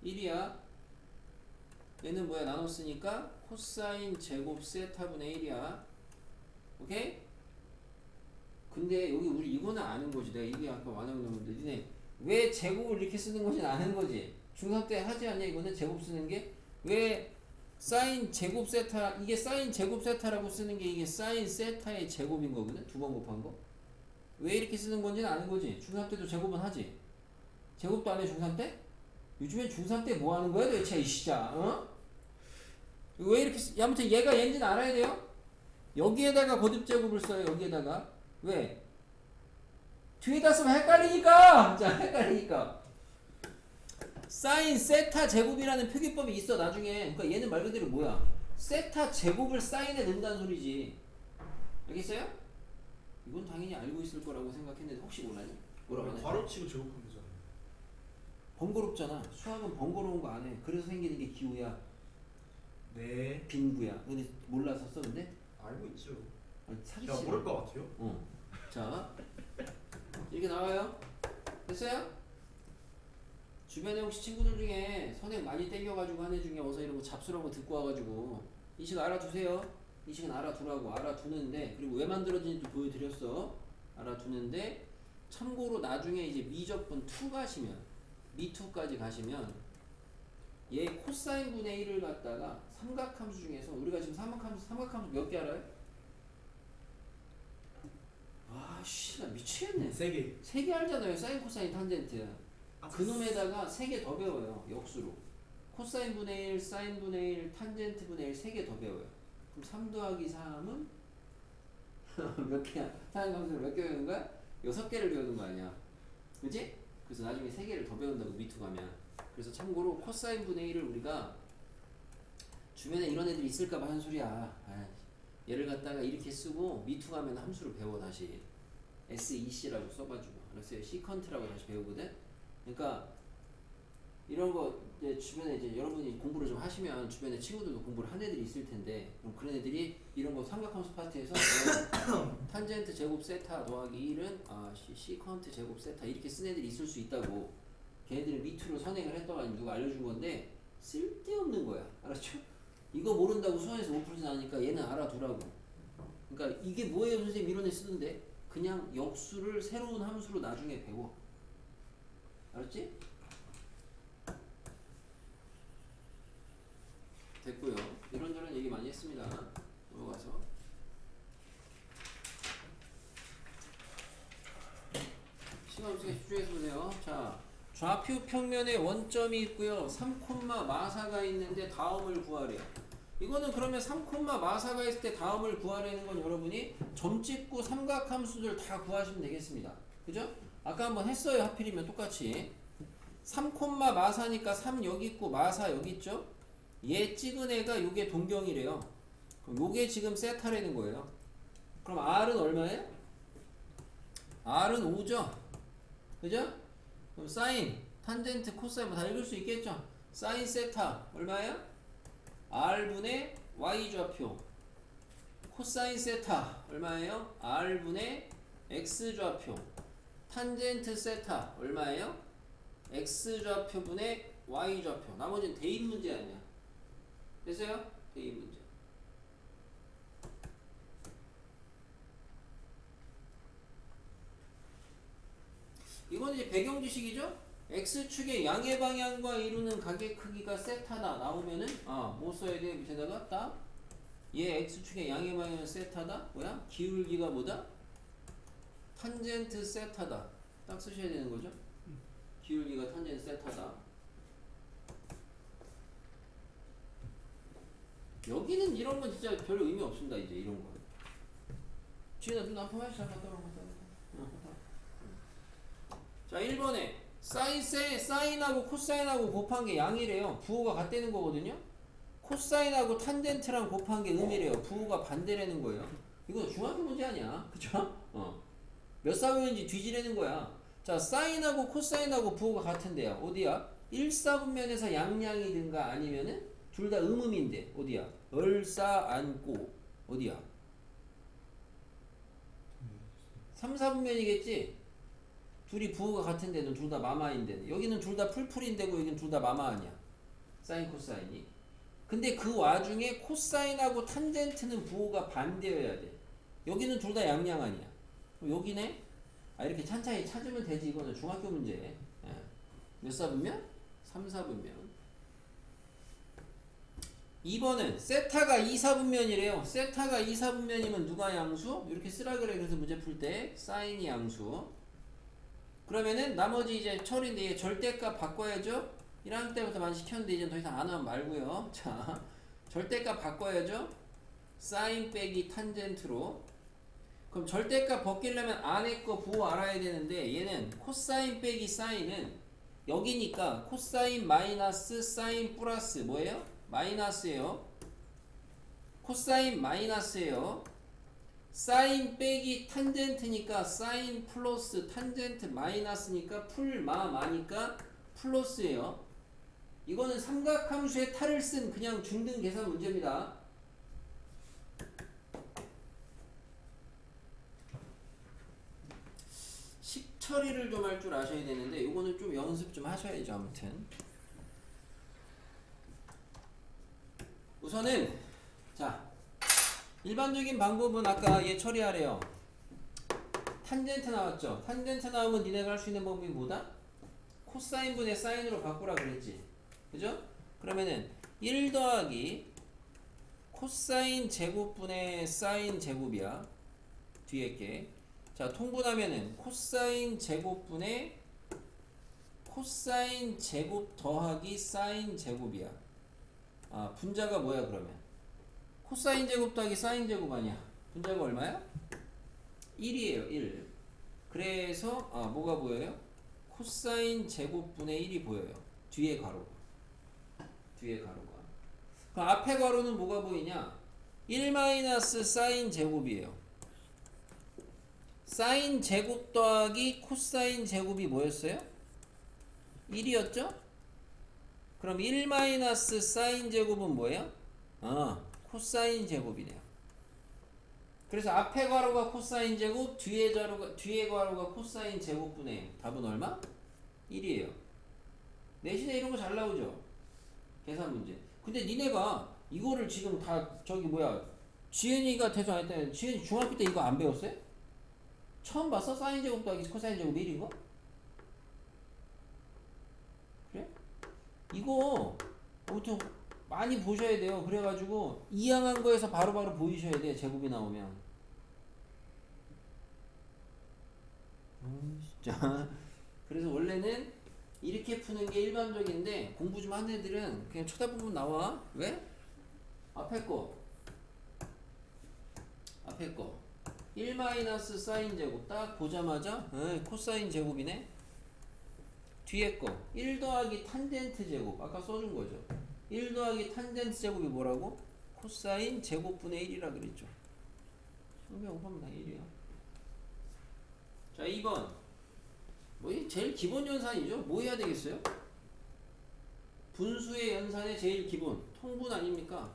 1이야. 얘는 뭐야? 나눴으니까 코사인 제곱 세타분의 1이야. 오케이? 근데 여기 우리 이거는 아는 거지. 내가 이게 아까 완화했는데 니네 왜 제곱을 이렇게 쓰는 건지 아는 거지. 중3 때 하지 않냐 이거는 제곱 쓰는 게? 왜 사인 제곱 세타 이게 사인 제곱 세타라고 쓰는 게 이게 사인 세타의 제곱인 거거든. 두 번 곱한 거. 왜 이렇게 쓰는 건지는 아는 거지. 중3 때도 제곱은 하지. 제곱도 안 해 중3 때? 요즘에 중3 때 뭐 하는 거야 도대체 이 시자. 어? 왜 이렇게 아무튼 얘가 얘인지는 알아야 돼요. 여기에다가 거듭 제곱을 써요. 여기에다가 왜? 뒤에다 쓰면 헷갈리니까. 자 헷갈리니까. 사인 세타 제곱이라는 표기법이 있어 나중에. 그러니까 얘는 말 그대로 뭐야? 세타 제곱을 사인에 넣는다는 소리지. 알겠어요? 이건 당연히 알고 있을 거라고 생각했는데 혹시 몰라니? 뭐라고 하냐? 괄호치고 제곱하면 되잖아요. 번거롭잖아. 수학은 번거로운 거 안 해. 그래서 생기는 게 기호야. 네. 빈구야. 근데 몰라서 써 근데? 알고 있죠. 아니, 사기 제가 치네. 모를 것 같아요. 자 이렇게 나와요. 됐어요? 주변에 혹시 친구들 중에 선생 많이 땡겨가지고 한 애 중에 어서 이런 거 잡스러운 거 듣고 와가지고 이 식 알아두세요. 이 식은 알아두라고. 알아두는데 그리고 왜 만들어진지도 보여드렸어. 알아두는데 참고로 나중에 이제 미적분 2 가시면 미2까지 가시면 얘 코사인 분의 1을 갖다가 삼각함수 중에서 우리가 지금 삼각함수 몇 개 알아요? 아씨 나 미치겠네. 세 개. 3개 알잖아요. 사인 코사인 탄젠트. 아, 그놈에다가 3개 더 배워요. 역수로. 코사인 분의 1, 사인 분의 1, 탄젠트 분의 1 3개 더 배워요. 그럼 3 더하기 3은 몇 개야? 사인함수를 몇 개 배우는 거야? 6개를 배우는 거 아니야. 그치? 그래서 나중에 3개를 더 배운다고 미투 가면. 그래서 참고로 코사인 분의 1을 우리가 주변에 이런 애들이 있을까봐 하는 소리야. 아이, 얘를 갖다가 이렇게 쓰고 미투 가면 함수를 배워 다시. SEC라고 써가지고. 알았어요? 시컨트라고 다시 배우거든? 그러니까 이런 거 이제 주변에 이제 여러분이 공부를 좀 하시면 주변에 친구들도 공부를 한 애들이 있을 텐데 그럼 그런 애들이 이런 거 삼각함수 파트에서 탄젠트 제곱 세타 더하기 1은 시컨트 제곱 세타 이렇게 쓴 애들이 있을 수 있다고. 걔네들은 미투로 선행을 했다가 누가 알려준 건데 쓸데없는 거야. 알았죠? 이거 모른다고 수원에서 못 풀진 않으니까 얘는 알아두라고. 그러니까 이게 뭐예요 선생님 이런 애 쓰던데 그냥 역수를 새로운 함수로 나중에 배워. 알았지? 됐고요. 이런저런 얘기 많이 했습니다. 넘어가서 시간 없으니까 집중해서 보세요. 자, 좌표 평면에 원점이 있고요. 3, 마사가 있는데 다음을 구하래요. 이거는 그러면 3, 마사가 있을 때 다음을 구하라는 건 여러분이 점 찍고 삼각함수들 다 구하시면 되겠습니다. 그죠? 아까 한번 했어요. 하필이면 똑같이 3, 마사니까 3 여기 있고 마사 여기 있죠? 얘 찍은 애가 요게 동경이래요. 그럼 요게 지금 세타라는 거예요. 그럼 R은 얼마예요? R은 5죠? 그죠? 그럼 사인, 탄젠트, 코사인 뭐 다 읽을 수 있겠죠? 사인 세타 얼마예요? R분의 Y좌표. 코사인 세타 얼마예요? R분의 X좌표. 탄젠트 세타 얼마예요? X좌표분의 Y좌표. 나머지는 대입 문제 아니야. 됐어요? 대입 문제. 이건 이제 배경 지식이죠? X축의 양의 방향과 이루는 각의 크기가 세타다 나오면은 뭐 써야 돼? 밑에다가 딱 얘 X축의 양의 방향은 세타다. 뭐야? 기울기가 뭐다? 탄젠트 세타다. 딱 쓰셔야 되는 거죠? 기울기가 탄젠트 세타다. 여기는 이런 건 진짜 별 의미 없습니다. 이제 이런 거. 지은아 눈 아파 마시 잘 갔다 와. 자 1번에 사인하고 코사인하고 곱한 게 양이래요. 부호가 같다는 거거든요. 코사인하고 탄젠트랑 곱한 게 음이래요. 부호가 반대라는 거예요. 이거 중학교 문제 아니야. 그쵸? 몇 사분면인지 뒤지라는 거야. 자 사인하고 코사인하고 부호가 같은데요. 어디야? 1사분면에서 양양이든가 아니면은 둘 다 음음인데 어디야? 얼싸안고 어디야? 3, 4분면이겠지? 둘이 부호가 같은 데는 둘 다 마마인데 여기는 둘 다 풀풀인데고 여기는 둘 다 마마 아니야. 사인 코사인이. 근데 그 와중에 코사인하고 탄젠트는 부호가 반대여야 돼. 여기는 둘 다 양양 아니야. 여기네? 이렇게 찬찬히 찾으면 되지. 이거는 중학교 문제. 몇 사분면? 3, 4분면. 2번은 세타가 2사분면이래요. 세타가 2사분면이면 누가 양수? 이렇게 쓰라 그래. 그래서 문제 풀 때 사인이 양수. 그러면은 나머지 이제 철인데 얘 절대값 바꿔야죠. 1학년 때부터 많이 시켰는데 이제 더 이상 안 하면 말고요. 자, 절대값 바꿔야죠. 사인 빼기 탄젠트로. 그럼 절대값 벗기려면 안에 거 부호 알아야 되는데 얘는 코사인 빼기 사인은 여기니까 코사인 마이너스 사인 플러스 뭐예요? 마이너스예요. 코사인 마이너스예요. 사인 빼기 탄젠트니까 사인 플러스 탄젠트 마이너스니까 풀마마니까 플러스예요. 이거는 삼각함수의 탈을 쓴 그냥 중등 계산 문제입니다. 식처리를 좀 할 줄 아셔야 되는데 이거는 좀 연습 좀 하셔야죠. 아무튼 우선은 자 일반적인 방법은 아까 얘 처리하래요. 탄젠트 나왔죠. 탄젠트 나오면 니네가 할 수 있는 방법이 뭐다? 코사인분의 사인으로 바꾸라 그랬지. 그죠? 그러면은 1 더하기 코사인 제곱분의 사인 제곱이야. 뒤에 게. 자 통분하면은 코사인 제곱분의 코사인 제곱 더하기 사인 제곱이야. 분자가 뭐야 그러면? 코사인 제곱 더하기 사인 제곱 아니야. 분자가 얼마야? 1이에요. 1. 그래서 뭐가 보여요? 코사인 제곱분의 1이 보여요. 뒤에 가로가. 뒤에 가로가. 그럼 앞에 가로는 뭐가 보이냐? 1 마이너스 사인 제곱이에요. 사인 제곱 더하기 코사인 제곱이 뭐였어요? 1이었죠? 그럼 1 마이너스 사인 제곱은 뭐예요? 코사인 제곱이네요. 그래서 앞에 괄호가 코사인 제곱, 뒤에 괄호가 코사인 제곱분의 답은 얼마? 1이에요. 내신에 이런 거 잘 나오죠? 계산 문제. 근데 니네가 이거를 지금 다 지은이가 대충 안 했다면 지은이 중학교 때 이거 안 배웠어요? 처음 봤어? 사인 제곱 더하기 코사인 제곱 1인 거? 그래? 이거 아무튼 많이 보셔야 돼요. 그래가지고 이항한 거에서 바로바로 보이셔야 돼. 제곱이 나오면. 진짜. 그래서 원래는 이렇게 푸는 게 일반적인데 공부 좀 하는 애들은 그냥 쳐다보면 나와. 왜? 앞에 거 1 마이너스 사인 제곱 딱 보자마자 코사인 제곱이네. 뒤에 거 1 더하기 탄젠트 제곱 아까 써준 거죠. 1 더하기 탄젠트 제곱이 뭐라고? 코사인 제곱분의 1이라 그랬죠. 성경 5번은 다 1이야. 자 2번 뭐 제일 기본 연산이죠. 뭐 해야 되겠어요? 분수의 연산의 제일 기본 통분 아닙니까?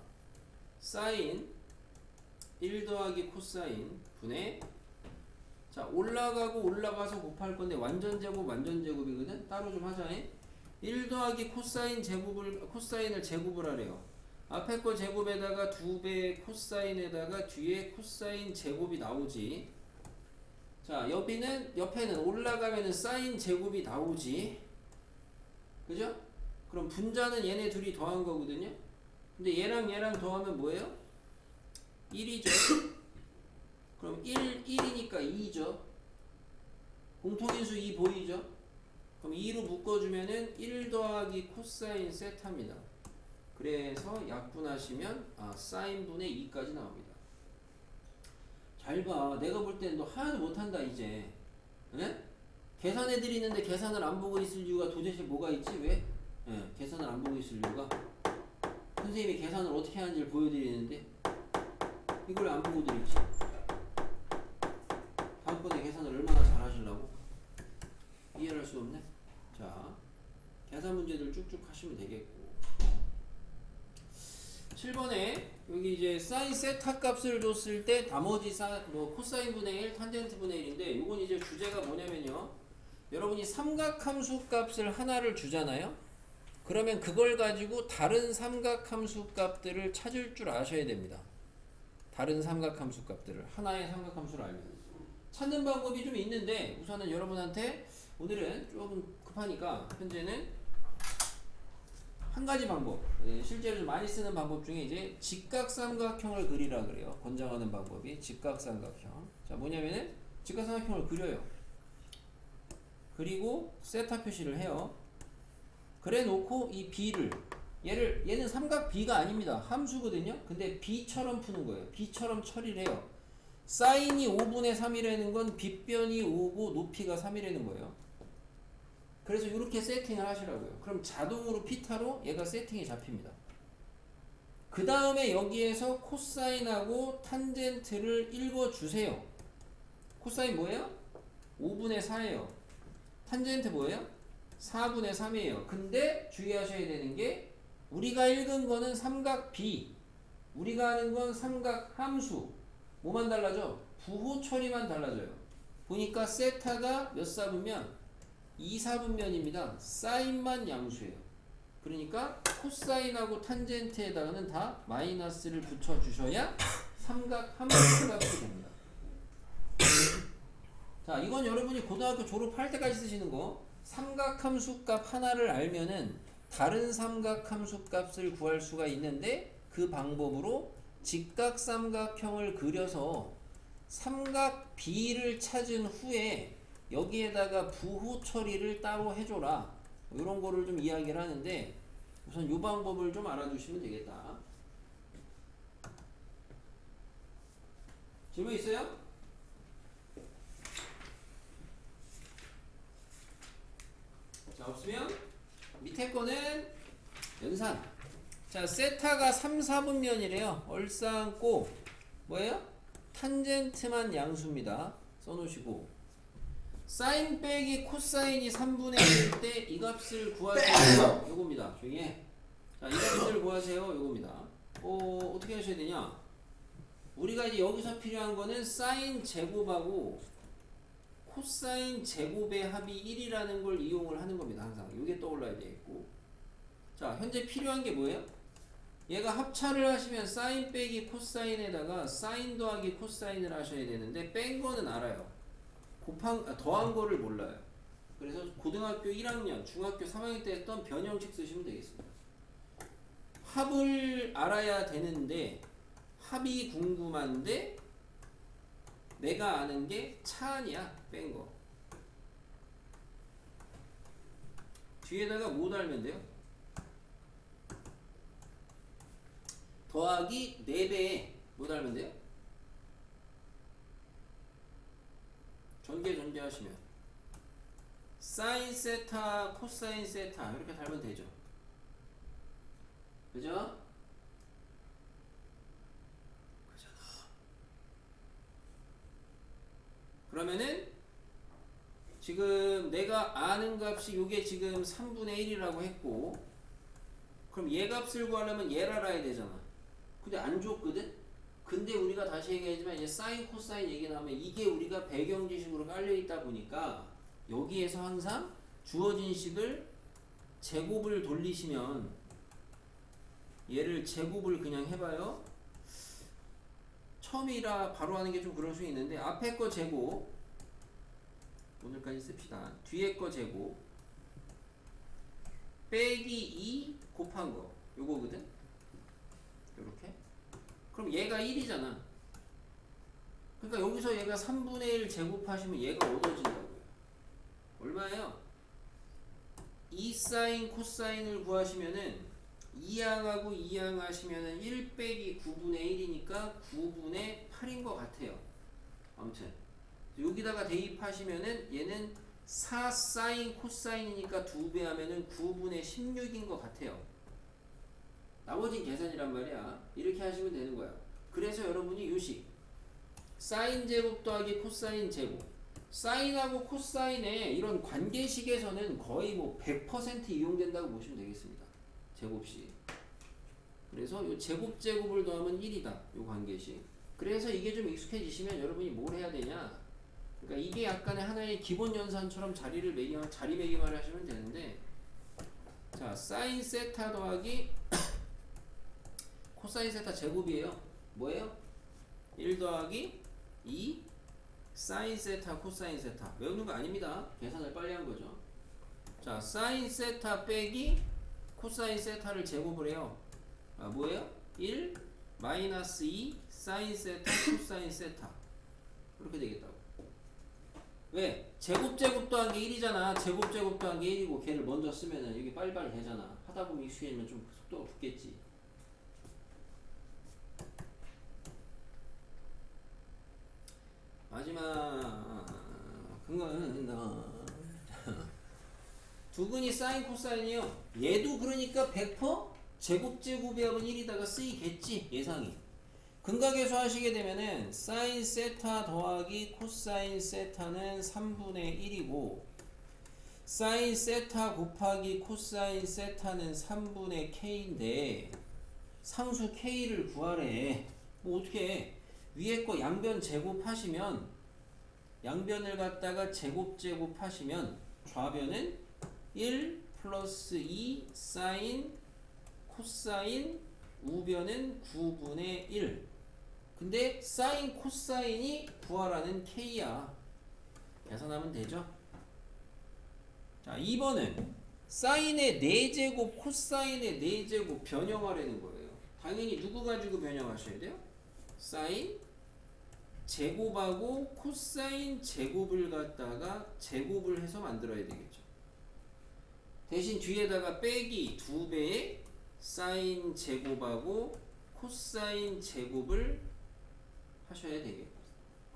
사인 1 더하기 코사인 분의 자 올라가고 올라가서 곱할 건데 완전 제곱이거든. 따로 좀 하자. 1 더하기 코사인 코사인을 제곱을 하래요. 앞에 거 제곱에다가 2배 코사인에다가 뒤에 코사인 제곱이 나오지. 자 옆에는 올라가면은 사인 제곱이 나오지. 그죠? 그럼 분자는 얘네 둘이 더한 거거든요. 근데 얘랑 더하면 뭐예요? 1이죠. 그럼 1이니까 2죠. 공통인수 2 보이죠? 그럼 2로 묶어주면은 1 더하기 코사인 세타입니다. 그래서 약분하시면 사인분의 2까지 나옵니다. 잘 봐. 내가 볼 땐 너 하나도 못한다 이제. 에? 계산해드리 있는데 계산을 안 보고 있을 이유가 도대체 뭐가 있지? 왜? 계산을 안 보고 있을 이유가 선생님이 계산을 어떻게 하는지를 보여드리는데 이걸 안 보고 드리지. 다음번에 계산을 얼마나 잘 하시려고? 이해를 할 수 없네. 자, 계산 문제들 쭉쭉 하시면 되겠고 7번에 여기 이제 사인 세타 값을 줬을 때 나머지 코사인 분의 1, 탄젠트 분의 1인데 요건 이제 주제가 뭐냐면요. 여러분이 삼각함수 값을 하나를 주잖아요. 그러면 그걸 가지고 다른 삼각함수 값들을 찾을 줄 아셔야 됩니다. 다른 삼각함수 값들을 하나의 삼각함수를 알면 찾는 방법이 좀 있는데 우선은 여러분한테 오늘은 조금 급하니까 현재는 한 가지 방법, 실제로 좀 많이 쓰는 방법 중에 이제 직각삼각형을 그리라 그래요. 권장하는 방법이 직각삼각형. 자 뭐냐면은 직각삼각형을 그려요. 그리고 세타 표시를 해요. 그래 놓고 이 b를 얘는 삼각 b가 아닙니다. 함수거든요. 근데 b처럼 푸는 거예요. b처럼 처리를 해요. 사인이 5분의 3이라는 건 빗변이 5고 높이가 3이라는 거예요. 그래서 이렇게 세팅을 하시라고요. 그럼 자동으로 피타로 얘가 세팅이 잡힙니다. 그 다음에 여기에서 코사인하고 탄젠트를 읽어주세요. 코사인 뭐예요? 5분의 4예요. 탄젠트 뭐예요? 4분의 3이에요. 근데 주의하셔야 되는 게 우리가 읽은 거는 삼각 B, 우리가 하는 건 삼각 함수. 뭐만 달라져? 부호 처리만 달라져요. 보니까 세타가 몇 사분면? 2사분면입니다. 사인만 양수예요. 그러니까 코사인하고 탄젠트에다가는 다 마이너스를 붙여주셔야 삼각 함수 값이 됩니다. 자, 이건 여러분이 고등학교 졸업할 때까지 쓰시는 거. 삼각함수 값 하나를 알면은 다른 삼각함수 값을 구할 수가 있는데 그 방법으로 직각삼각형을 그려서 삼각 B를 찾은 후에 여기에다가 부호 처리를 따로 해줘라. 이런 거를 좀 이야기를 하는데 우선 이 방법을 좀 알아두시면 되겠다. 질문 있어요? 자, 없으면 밑에 거는 연산. 자, 세타가 3, 4분면이래요. 얼싸안고 뭐예요? 탄젠트만 양수입니다. 써놓으시고 사인 빼기 코사인이 3분의 1일 때 이 값을 구하세요. 요겁니다. 조용히 해. 자, 이 값을 구하세요. 요겁니다. 어떻게 하셔야 되냐? 우리가 이제 여기서 필요한 거는 사인 제곱하고 코사인 제곱의 합이 1이라는 걸 이용을 하는 겁니다. 항상. 요게 떠올라야 되겠고. 자, 현재 필요한 게 뭐예요? 얘가 합차를 하시면 사인 빼기 코사인에다가 사인 더하기 코사인을 하셔야 되는데 뺀 거는 알아요. 더한 거를 몰라요. 그래서 고등학교 1학년, 중학교 3학년 때 했던 변형식 쓰시면 되겠습니다. 합을 알아야 되는데 합이 궁금한데 내가 아는 게 차안이야. 뺀 거. 뒤에다가 뭐 달면 돼요? 더하기 4배에 뭐 달면 돼요? 전개 하시면 사인 세타 코사인 세타 이렇게 달면 되죠. 그죠? 그러면은 지금 내가 아는 값이 요게 지금 3분의 1이라고 했고 그럼 얘 값을 구하려면 얘를 알아야 되잖아. 근데 안 줬거든? 근데 우리가 다시 얘기하지만 이제 사인 코사인 얘기 나오면 이게 우리가 배경 지식으로 깔려 있다 보니까 여기에서 항상 주어진 식을 제곱을 돌리시면 얘를 제곱을 그냥 해봐요. 처음이라 바로 하는 게 좀 그럴 수 있는데 앞에 거 제곱 오늘까지 씁시다. 뒤에 거 제곱 빼기 2 곱한 거 요거거든. 요렇게. 그럼 얘가 1이잖아. 그러니까 여기서 얘가 3분의 1 제곱하시면 얘가 얻어진다고요. 얼마예요? 2 사인 코사인을 구하시면은 2항하고 2항 하시면은 1 빼기 9분의 1이니까 9분의 8인 것 같아요. 아무튼 여기다가 대입하시면은 얘는 4 사인 코사인이니까 2배 하면은 9분의 16인 것 같아요. 나머진 계산이란 말이야. 이렇게 하시면 되는 거야. 그래서 여러분이 요식 사인 제곱 더하기 코사인 제곱 사인하고 코사인의 이런 관계식에서는 거의 뭐 100% 이용된다고 보시면 되겠습니다. 제곱식. 그래서 요 제곱을 더하면 1이다. 요 관계식. 그래서 이게 좀 익숙해지시면 여러분이 뭘 해야 되냐. 그러니까 이게 약간의 하나의 기본 연산처럼 자리 매기만 하시면 되는데 자 사인 세타 더하기 코사인 세타 제곱이에요. 뭐예요? 1 더하기 2 사인 세타 코사인 세타 외우는 거 아닙니다. 계산을 빨리 한 거죠. 자 사인 세타 빼기 코사인 세타를 제곱을 해요. 아 뭐예요? 1 마이너스 2 사인 세타 코사인 세타 이렇게 되겠다고. 왜? 제곱 더한 게 1이잖아. 제곱 더한 게 1이고 걔를 먼저 쓰면은 여기 빨리빨리 되잖아. 하다 보면 익숙해지면 좀 속도가 붙겠지. 마지막 그거는 두근이 사인 코사인이요. 얘도 그러니까 100% 제곱이 하면 1이다가 쓰이겠지 예상이. 근각에서 하시게 되면은 사인 세타 더하기 코사인 세타는 3분의 1이고 사인 세타 곱하기 코사인 세타는 3분의 k인데 상수 k를 구하래. 뭐 어떻게 해? 위에 거 양변 제곱하시면 양변을 갖다가 제곱하시면 좌변은 1 플러스 2 사인 코사인 우변은 9분의 1. 근데 사인 코사인이 구하라는 k야. 계산하면 되죠. 자 2번은 사인의 4제곱 코사인의 4제곱 변형하라는 거예요. 당연히 누구 가지고 변형하셔야 돼요? 사인 제곱하고 코사인 제곱을 갖다가 제곱을 해서 만들어야 되겠죠. 대신 뒤에다가 빼기 2배의 사인 제곱하고 코사인 제곱을 하셔야 되겠고.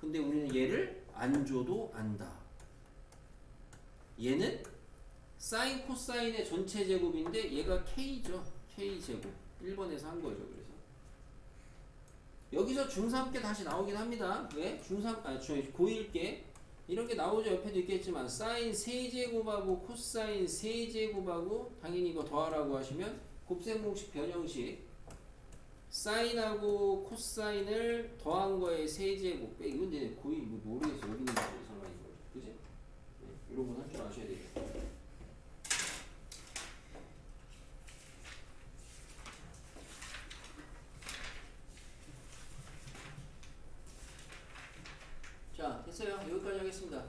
근데 우리는 얘를 안 줘도 안다. 얘는 사인 코사인의 전체 제곱인데 얘가 k죠. k 제곱. 1번에서 한 거죠. 그래서 여기서 중3께 다시 나오긴 합니다. 왜? 고1께 이런 게 나오죠. 옆에도 있겠지만 사인 세제곱하고 코사인 세제곱하고 당연히 이거 더하라고 하시면 곱셈공식 변형식 사인하고 코사인을 더한 거에 세제곱 빼기. 이건 근데 거의 모르겠어. 여기 있는 거 상관인 거죠. 그지? 네, 이런 건 할 줄 아셔야 되겠다. 여기까지 하겠습니다.